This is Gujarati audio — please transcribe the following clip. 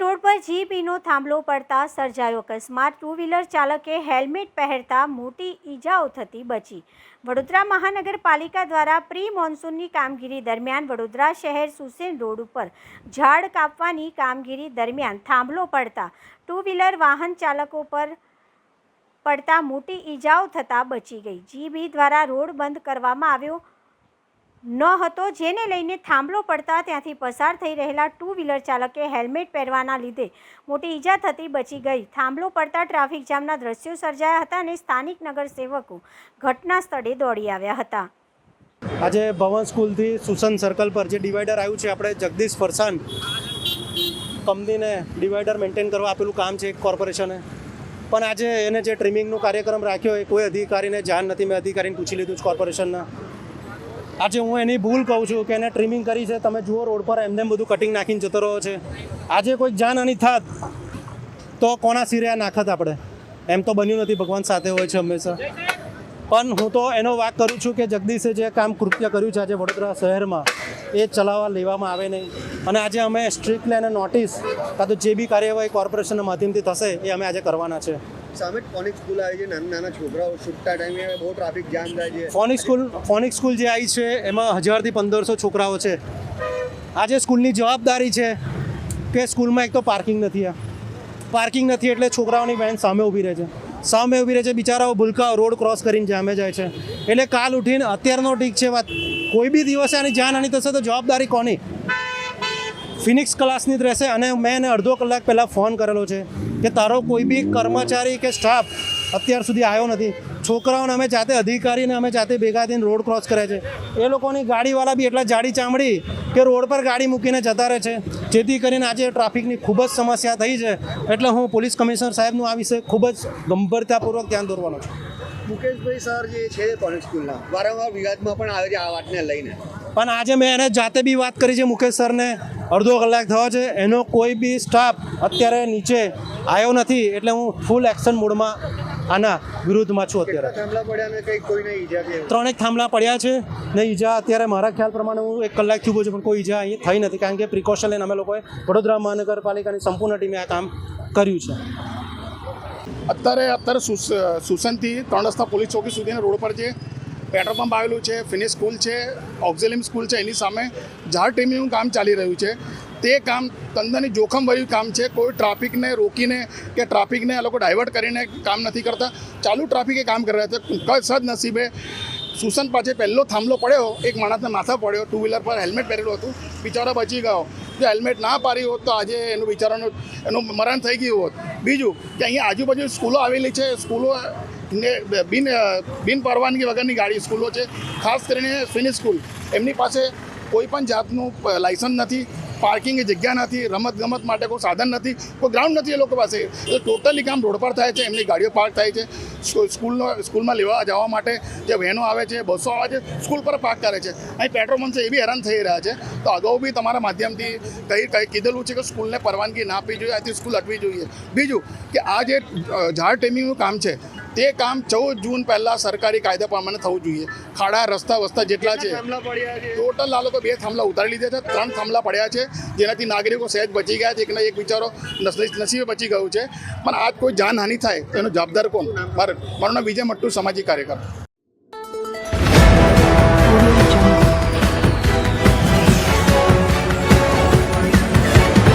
રોડ પર જીપીનો થાંભલો પડતા સર્જાયો અકસ્માત। ટુ વ્હીલર ચાલકે હેલ્મેટ પહેરતા મોટી ઈજાઓ થતી બચી। વડોદરા મહાનગરપાલિકા દ્વારા પ્રી મોન્સૂનની કામગીરી દરમિયાન વડોદરા શહેર સુસેન રોડ ઉપર ઝાડ કાપવાની કામગીરી દરમિયાન થાંભલો પડતા ટુ વ્હીલર વાહન ચાલકો પર પડતા મોટી ઈજાઓ થતાં બચી ગઈ। જીબી દ્વારા રોડ બંધ કરવામાં આવ્યો ન હતો, જેને લઈને થાંભલો પડતા ત્યાંથી પસાર થઈ રહેલા ટુ વ્હીલર ચાલકે હેલ્મેટ પહેરવાના લીધે મોટી ઈજા થતી બચી ગઈ। થાંભલો પડતા ટ્રાફિક જામના દ્રશ્યો સર્જાયા હતા અને સ્થાનિક નગરસેવકો ઘટના સ્થળે દોડી આવ્યા હતા। આજે ભવન સ્કૂલથી સુસન સર્કલ પર જે ડિવાઈડર આવ્યું છે, આપણે જગદીશ ફરસાન કંપનીને ડિવાઈડર મેન્ટેન કરવા આપેલું કામ છે કોર્પોરેશને, પણ આજે એને જે ટ્રીમિંગનો કાર્યક્રમ રાખ્યો એ કોઈ અધિકારીને જાણ નથી। મેં અધિકારીને પૂછી લીધું છે કોર્પોરેશનના। આજે હું એની ભૂલ કહું છું કે એને ટ્રીમિંગ કરી છે। તમે જુઓ રોડ પર એમને બધું કટિંગ નાખીને જતો રહ્યો છે। આજે કોઈક જાનહાનિ થાત તો કોના સિરે આ નાખત આપણે? એમ તો બન્યું નથી, ભગવાન સાથે હોય છે હંમેશા। પણ હું તો એનો વાક કરું છું કે જગદીશે જે કામ કૃત્ય કર્યું છે આજે વડોદરા શહેરમાં, એ ચલાવવા લેવામાં આવે નહીં। અને આજે અમે સ્ટ્રિક્ટલી એને નોટિસ કાં તો જે બી કાર્યવાહી કોર્પોરેશનના માધ્યમથી થશે એ અમે આજે કરવાના છે। સામે ફોનિક સ્કૂલ આવી છે, નાના છોકરાઓ છૂટતા ટાઈમે બહુ ટ્રાફિક જામ થાય છે। ફોનિક સ્કૂલ જે આવી છે એમાં 1000 થી 1500 છોકરાઓ છે। આજે સ્કૂલની જવાબદારી છે કે સ્કૂલમાં એક તો પાર્કિંગ નથી એટલે છોકરાઓની વેન સામે ઊભી રહે છે। બિચારાઓ ભૂલકા રોડ ક્રોસ કરીને જામે જાય છે। એટલે કાલ ઉઠીને અત્યારનો ઠીક છે વાત, કોઈ બી દિવસે આની જાનહાનિ થશે તો જવાબદારી કોની? ફિનિક્સ ક્લાસની જ રહેશે। અને મેં એને અડધો કલાક પહેલાં ફોન કરેલો છે કે તારો કોઈ બી કર્મચારી કે સ્ટાફ અત્યાર સુધી આવ્યો નથી। છોકરાઓને અમે જાતે અધિકારીને અમે જાતે ભેગા થઈને રોડ ક્રોસ કરે છે। એ લોકોની ગાડીવાળા બી એટલા જાડી ચામડી કે રોડ પર ગાડી મૂકીને જતા રહે છે, જેથી કરીને આજે ટ્રાફિકની ખૂબ જ સમસ્યા થઈ છે। એટલે હું પોલીસ કમિશનર સાહેબનું આ વિશે ખૂબ જ ગંભીરતાપૂર્વક ધ્યાન દોરવાનો છું। મુકેશભાઈ સર જે છે ફોનિક સ્કૂલના વારંવાર વિવાદમાં પણ આવે છે આ વાતને લઈને, પણ આજે મેં એને જાતે બી વાત કરી છે મુકેશ સરને, અડધો કલાક થયો છે, એનો કોઈ બી સ્ટાફ અત્યારે નીચે આવ્યો નથી। એટલે હું ફૂલ એક્શન મોડમાં આના વિરુદ્ધમાં છું। અત્યારે થાંભલા પડ્યા ને કંઈ કોઈને ઈજા કે 3 થાંભલા પડ્યા છે ને ઈજા અત્યારે મારા ખ્યાલ પ્રમાણે હું 1 કલાક થયું છે, પણ કોઈ ઈજા અહીં થઈ નથી, કારણ કે પ્રિકોશન લઈને અમે લોકોએ વડોદરા મહાનગરપાલિકાની સંપૂર્ણ ટીમે આ કામ કર્યું છે। અત્યારે સુસનથી 3 રસ્તા પોલીસ ચોકી સુધીના રોડ પર જે પેટ્રોલ પંપ આવેલું છે, ફિનિશ સ્કૂલ છે, ઓક્ઝિલિયમ સ્કૂલ છે, એની સામે ઝાડ ટ્રીમિંગનું કામ ચાલી રહ્યું છે। તે કામ તંદની જોખમભર્યું કામ છે। કોઈ ટ્રાફિકને રોકીને કે ટ્રાફિકને આ લોકો ડાયવર્ટ કરીને કામ નથી કરતા, ચાલુ ટ્રાફિકે કામ કરી રહ્યા છે। સદનસીબે સુસન પાસે પહેલો થાંભલો પડ્યો, એક માણસને માથા પડ્યો, ટુ વ્હીલર પર હેલ્મેટ પહેરેલું હતું, બિચારો બચી ગયો। જો હેલ્મેટ ના પાડ્યું હોત તો આજે એનું એનું મરણ થઈ ગયું હોત। બીજું કે અહીંયા આજુબાજુ સ્કૂલો આવેલી છે, સ્કૂલો બિન પરવાનગી વગરની ગાડી સ્કૂલો છે, ખાસ કરીને ફિનિશ સ્કૂલ, એમની પાસે કોઈ પણ જાતનું લાયસન્સ નથી, પાર્કિંગની જગ્યા નથી, રમત માટે કોઈ સાધન નથી, કોઈ ગ્રાઉન્ડ નથી એ લોકો પાસે। એટલે ટોટલી કામ રોડ પર થાય છે, એમની ગાડીઓ પાર્ક થાય છે। સ્કૂલમાં લેવા જવા માટે જે વેનો આવે છે, બસો આવે છે, સ્કૂલ પર પાર્ક કરે છે। અહીં પેટ્રોલ પંપ છે એ બી હેરાન થઈ રહ્યા છે। તો અગાઉ બી તમારા માધ્યમથી કીધેલું છે કે સ્કૂલને પરવાનગી ના આપવી જોઈએ, આથી સ્કૂલ હટવી જોઈએ। બીજું કે આ જે ઝાડ ટ્રીમિંગનું કામ છે તે કામ 14 જૂન પહેલાં સરકારી કાયદા પ્રમાણે થવું જોઈએ। ખાડા રસ્તા વસ્તા જેટલા છે ટોટલ આ લોકો 2 થાંભલા ઉતારી લીધા છે, 3 થાંભલા પડ્યા છે, જેનાથી નાગરિકો સહેજ બચી ગયા છે। એક બિચારો નસીબે બચી ગયું છે, પણ આજ કોઈ જાનહાનિ થાય તો એનો જવાબદાર કોણ? મારું નામ વિજય મટ્ટુ, સામાજિક કાર્યકર।